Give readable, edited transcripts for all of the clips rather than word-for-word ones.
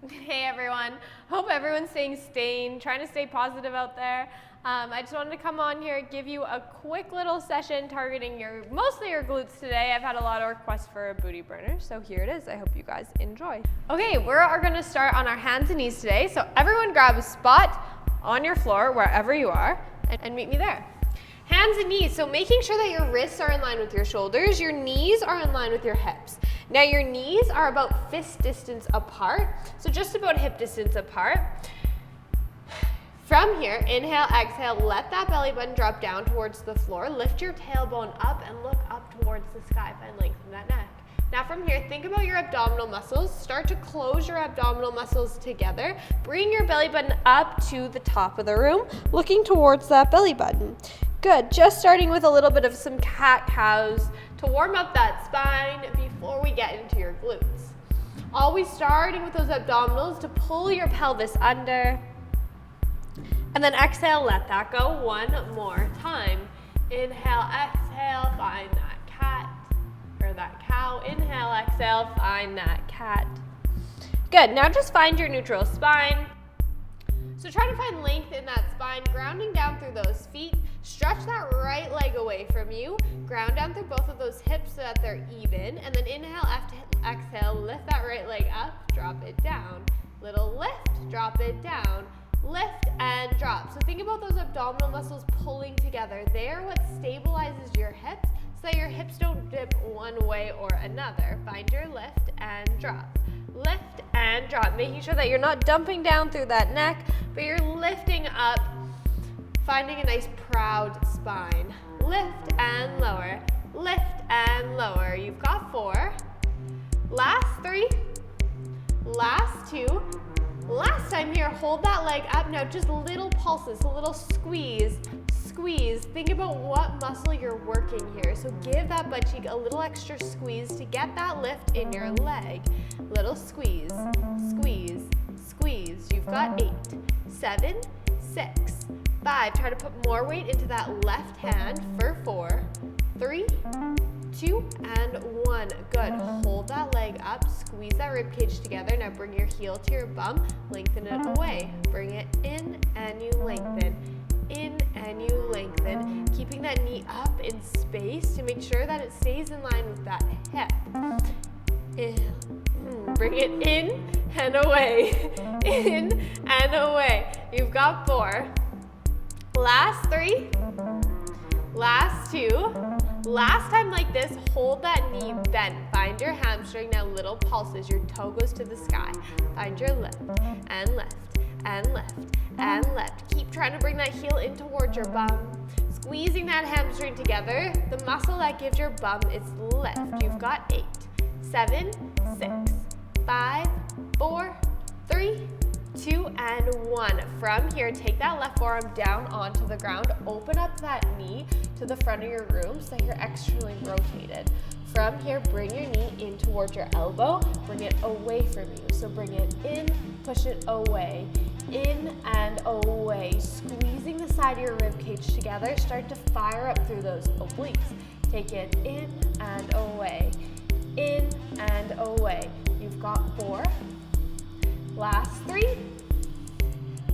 Hey everyone, hope everyone's staying sane, trying to stay positive out there. I just wanted to come on here, give you a quick little session targeting mostly your glutes today. I've had a lot of requests for a booty burner, so here it is. I hope you guys enjoy. Okay, we are gonna start on our hands and knees today. So everyone grab a spot on your floor, wherever you are, and meet me there. Hands and knees, so making sure that your wrists are in line with your shoulders, your knees are in line with your hips. Now your knees are about fist distance apart, so just about hip distance apart. From here, inhale, exhale, let that belly button drop down towards the floor. Lift your tailbone up and look up towards the sky. Find length in that neck. Now from here, think about your abdominal muscles. Start to close your abdominal muscles together. Bring your belly button up to the top of the room, looking towards that belly button. Good, just starting with a little bit of some cat-cows to warm up that spine before we get into your glutes. Always starting with those abdominals to pull your pelvis under. And then exhale, let that go one more time. Inhale, exhale, find that cat or that cow. Inhale, exhale, find that cat. Good, now just find your neutral spine. So try to find length in that spine, grounding down through those feet. Stretch that right leg away from you. Ground down through both of those hips so that they're even. And then inhale, exhale, lift that right leg up, drop it down. Little lift, drop it down. Lift and drop. So think about those abdominal muscles pulling together. They're what stabilizes your hips so that your hips don't dip one way or another. Find your lift and drop. Lift and drop, making sure that you're not dumping down through that neck, but you're lifting up, finding a nice proud spine. Lift and lower, lift and lower. You've got 4. Last 3, last 2. Last time here, hold that leg up. Now just little pulses, a little squeeze, squeeze. Think about what muscle you're working here. So give that butt cheek a little extra squeeze to get that lift in your leg. Little squeeze, squeeze, squeeze. You've got 8, 7, 6, 5. Try to put more weight into that left hand for 4, 3, 2, and 1. Good. Hold that leg up. Squeeze that rib cage together. Now bring your heel to your bum. Lengthen it away. Bring it in and you lengthen. In and you lengthen. Keeping that knee up in space to make sure that it stays in line with that hip. Bring it in and away. In and away. You've got 4. Last 3. Last 2. Last time like this, hold that knee bent. Find your hamstring. Now little pulses. Your toe goes to the sky. Find your lift and lift and lift and lift. Keep trying to bring that heel in towards your bum. Squeezing that hamstring together. The muscle that gives your bum its lift. You've got 8, 7, 6, 5, 4, 3, 2, and 1. From here, take that left forearm down onto the ground. Open up that knee to the front of your room so that you're externally rotated. From here, bring your knee in towards your elbow. Bring it away from you. So bring it in, push it away. In and away. Squeezing the side of your rib cage together. Start to fire up through those obliques. Take it in and away. In and away. You've got 4. Last 3,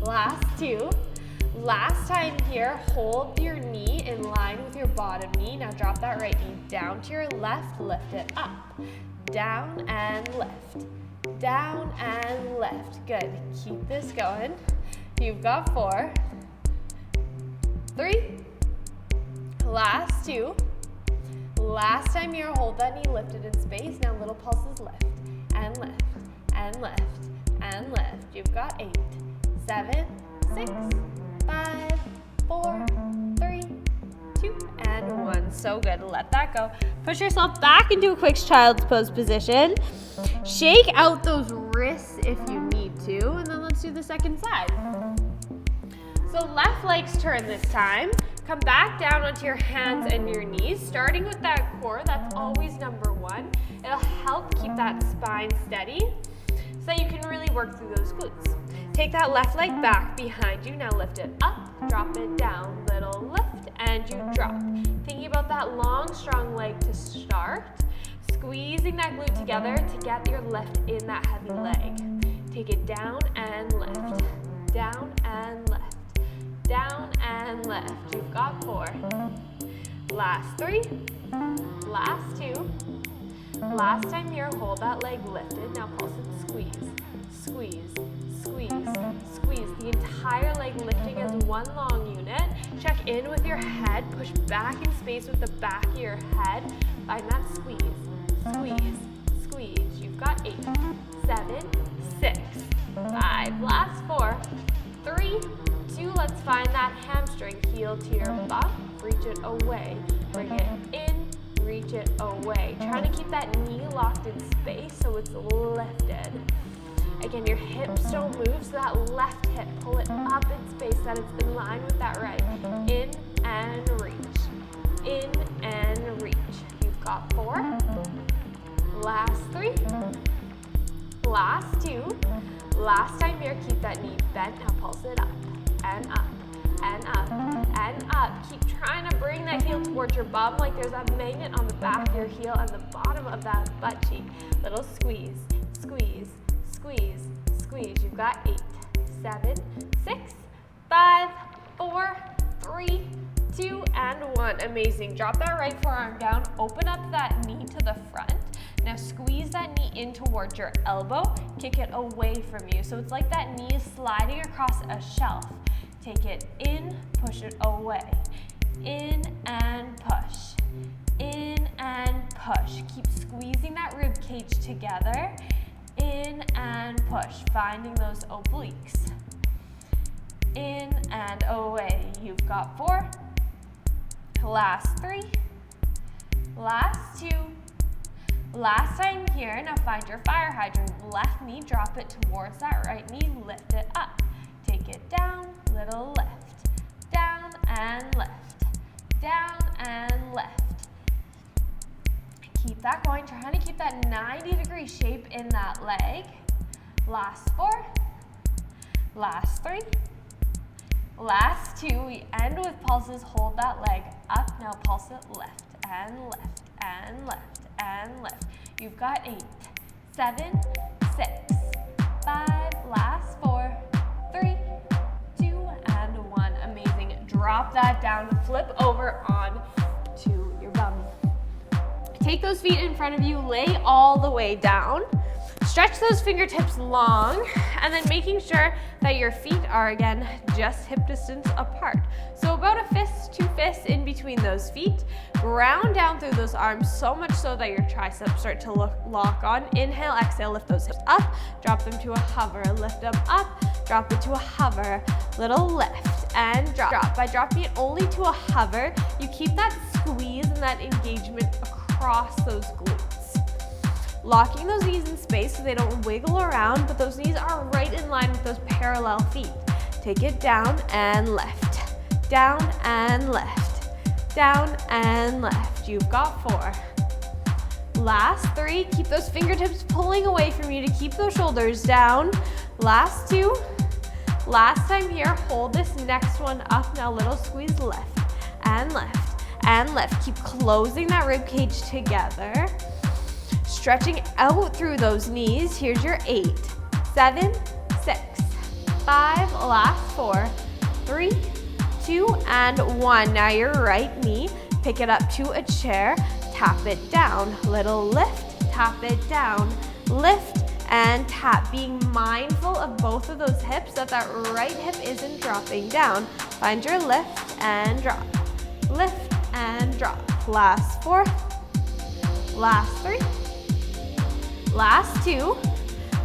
last 2, last time here, hold your knee in line with your bottom knee. Now drop that right knee down to your left, lift it up, down and lift, down and lift. Good, keep this going. You've got 4, 3, last 2, last time here, hold that knee lifted in space. Now little pulses, lift and lift and lift. And lift. You've got 8, 7, 6, 5, 4, 3, 2, and 1. So good. Let that go. Push yourself back into a quick child's pose position. Shake out those wrists if you need to. And then let's do the second side. So left leg's turn this time. Come back down onto your hands and your knees, starting with that core. That's always number 1. It'll help keep that spine steady, so that you can really work through those glutes. Take that left leg back behind you. Now lift it up, drop it down. Little lift and you drop. Thinking about that long, strong leg to start. Squeezing that glute together to get your lift in that heavy leg. Take it down and lift, down and lift, down and lift. You've got 4. Last 3, last 2. Last time here, hold that leg lifted. Now pulse it, squeeze, squeeze, squeeze, squeeze. The entire leg lifting as one long unit. Check in with your head. Push back in space with the back of your head. Find that squeeze, squeeze, squeeze. You've got 8, 7, 6, 5. Last 4, 3, 2. Let's find that hamstring. Heel to your bum. Reach it away. Bring it in. Reach it away. Trying to keep that knee locked in space so it's lifted. Again, your hips don't move, so that left hip, pull it up in space, that it's in line with that right. In and reach. In and reach. You've got 4. Last 3. Last 2. Last time here, keep that knee bent. Now pulse it up and up and up and up. Keep trying to bring that heel towards your bum like there's a magnet on the back of your heel and the bottom of that butt cheek. Little squeeze, squeeze, squeeze, squeeze. You've got 8, 7, 6, 5, 4, 3, 2, and 1. Amazing. Drop that right forearm down. Open up that knee to the front. Now squeeze that knee in towards your elbow. Kick it away from you. So it's like that knee is sliding across a shelf. Take it in, push it away. In and push. In and push. Keep squeezing that rib cage together. In and push. Finding those obliques. In and away. You've got 4. Last 3. Last 2. Last time here. Now find your fire hydrant. Left knee, drop it towards that right knee. Lift it up. Take it down. Little lift, down and lift, down and lift. Keep that going, trying to keep that 90-degree shape in that leg. Last 4, last 3, last 2. We end with pulses, hold that leg up. Now pulse it left and left and left and left. You've got 8, 7, 6, 5, last 4, 3, amazing. Drop that down, flip over on to your bum. Take those feet in front of you, lay all the way down. Stretch those fingertips long, and then making sure that your feet are, again, just hip distance apart. So about a fist, 2 fists in between those feet. Ground down through those arms, so much so that your triceps start to lock on. Inhale, exhale, lift those hips up, drop them to a hover, lift them up, drop it to a hover, little lift, and drop. By dropping it only to a hover, you keep that squeeze and that engagement across those glutes. Locking those knees in space so they don't wiggle around, but those knees are right in line with those parallel feet. Take it down and lift, down and lift, down and lift. You've got 4. Last 3, keep those fingertips pulling away from you to keep those shoulders down. Last 2, last time here, hold this next one up. Now little squeeze, lift and lift and lift. Keep closing that rib cage together. Stretching out through those knees. Here's your 8, 7, 6, 5, last 4, 3, 2, and 1. Now your right knee, pick it up to a chair, tap it down. Little lift, tap it down, lift and tap. Being mindful of both of those hips, that right hip isn't dropping down. Find your lift and drop, lift and drop. Last 4, last 3, last 2,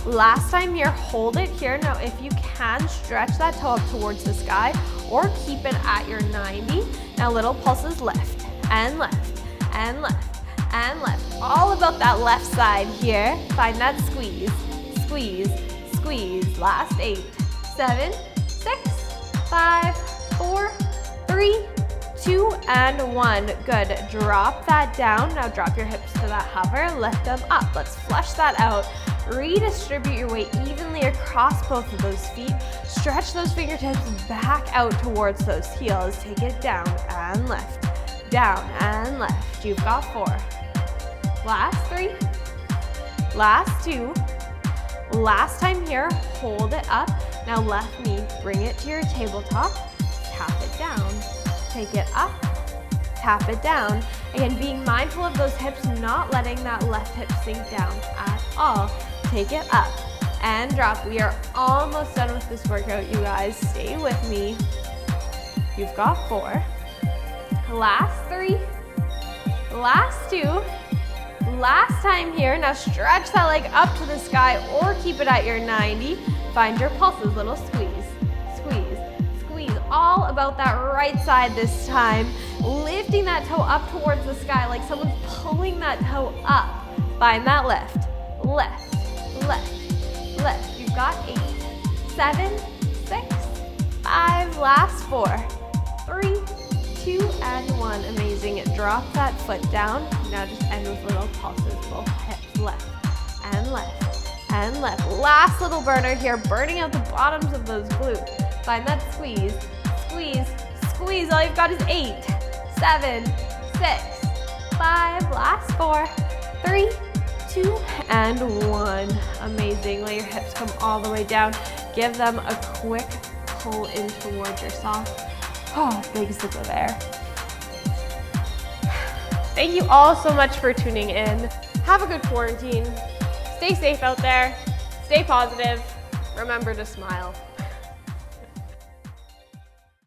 last time here, hold it here. Now if you can, stretch that toe up towards the sky or keep it at your 90. Now little pulses, lift and lift and lift and lift. All about that left side here. Find that squeeze, squeeze, squeeze. Last 8, 7, 6, 5, 4, 3, 2, and 1. Good. Drop that down. Now drop your hips to that hover. Lift them up. Let's flush that out. Redistribute your weight evenly across both of those feet. Stretch those fingertips back out towards those heels. Take it down and lift. Down and lift. You've got 4. Last 3. Last 2. Last time here, hold it up. Now left knee, bring it to your tabletop, tap it down. Take it up, tap it down. Again, being mindful of those hips, not letting that left hip sink down at all. Take it up and drop. We are almost done with this workout, you guys. Stay with me. You've got 4. Last 3. Last 2. Last time here. Now stretch that leg up to the sky or keep it at your 90. Find your pulses, little squeeze, squeeze, squeeze. All about that right side this time. Lifting that toe up towards the sky like someone's pulling that toe up. Find that lift, lift, lift, lift. You've got 8, 7, 6, 5. Last 4, 3, 2, and 1. Amazing. Drop that foot down. Now just end with little pulses, both hips, left and left and left. Last little burner here, burning out the bottoms of those glutes. Find that squeeze, squeeze, squeeze. All you've got is 8, 7, 6, 5. Last 4, 3, 2, and 1. Amazing. Let your hips come all the way down. Give them a quick pull in towards yourself. Oh, big sip of air. Thank you all so much for tuning in. Have a good quarantine. Stay safe out there. Stay positive. Remember to smile.